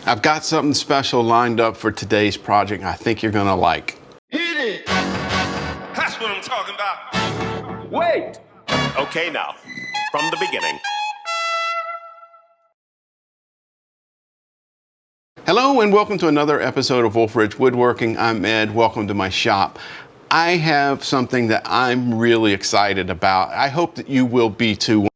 I've got something special lined up for today's project I think you're gonna like. Hit it! That's what I'm talking about. Wait! Okay, now, from the beginning. Hello and welcome to another episode of Wolf Ridge Woodworking. I'm Ed, welcome to my shop. I have something that I'm really excited about. I hope that you will be too.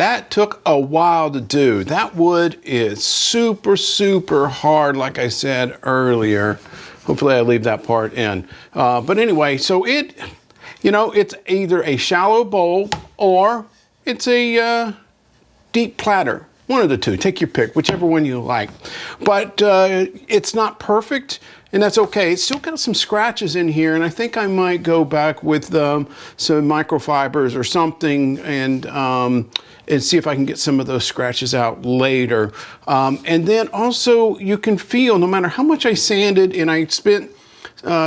That took a while to do. That wood is super, super hard, like I said earlier. Hopefully I leave that part in. But anyway, so it, you know, it's either a shallow bowl or it's a deep platter. One of the two, take your pick, whichever one you like. But it's not perfect, and that's okay. It's still got some scratches in here, and I think I might go back with some microfibers or something and see if I can get some of those scratches out later. And then also you can feel, no matter how much I sanded, and I spent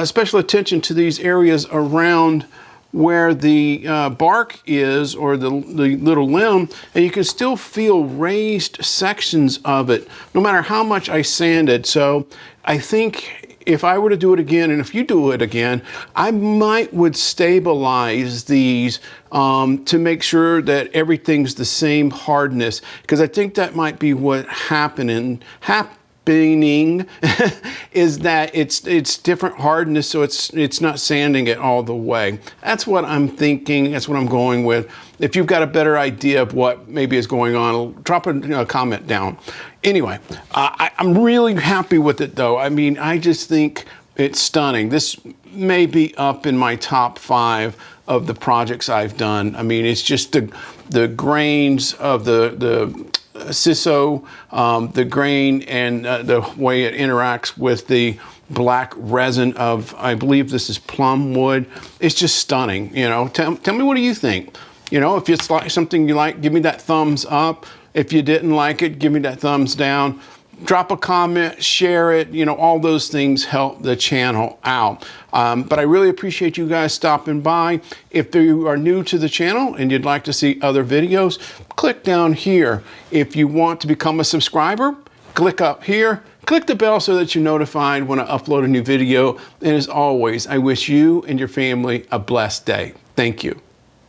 special attention to these areas around where the bark is, or the little limb, and you can still feel raised sections of it no matter how much I sanded. So I think if I were to do it again, and if you do it again, I would stabilize these to make sure that everything's the same hardness, because I think that might be what happening is that it's different hardness, so it's not sanding it all the way. That's what I'm thinking. That's what I'm going with. If you've got a better idea of what maybe is going on, drop a comment down. Anyway, I'm really happy with it, though. I mean, I just think it's stunning. This may be up in my top 5 of the projects I've done. I mean, it's just the grains of the Sissoo, the grain, and the way it interacts with the black resin of, I believe this is plum wood. It's just stunning. You know, tell me, what do you think? You know, if it's like something you like, give me that thumbs up. If you didn't like it, give me that thumbs down. Drop a comment, share it, you know, all those things help the channel out. But I really appreciate you guys stopping by. If you are new to the channel and you'd like to see other videos, click down here. If you want to become a subscriber, click up here. Click the bell so that you're notified when I upload a new video. And as always, I wish you and your family a blessed day. Thank you.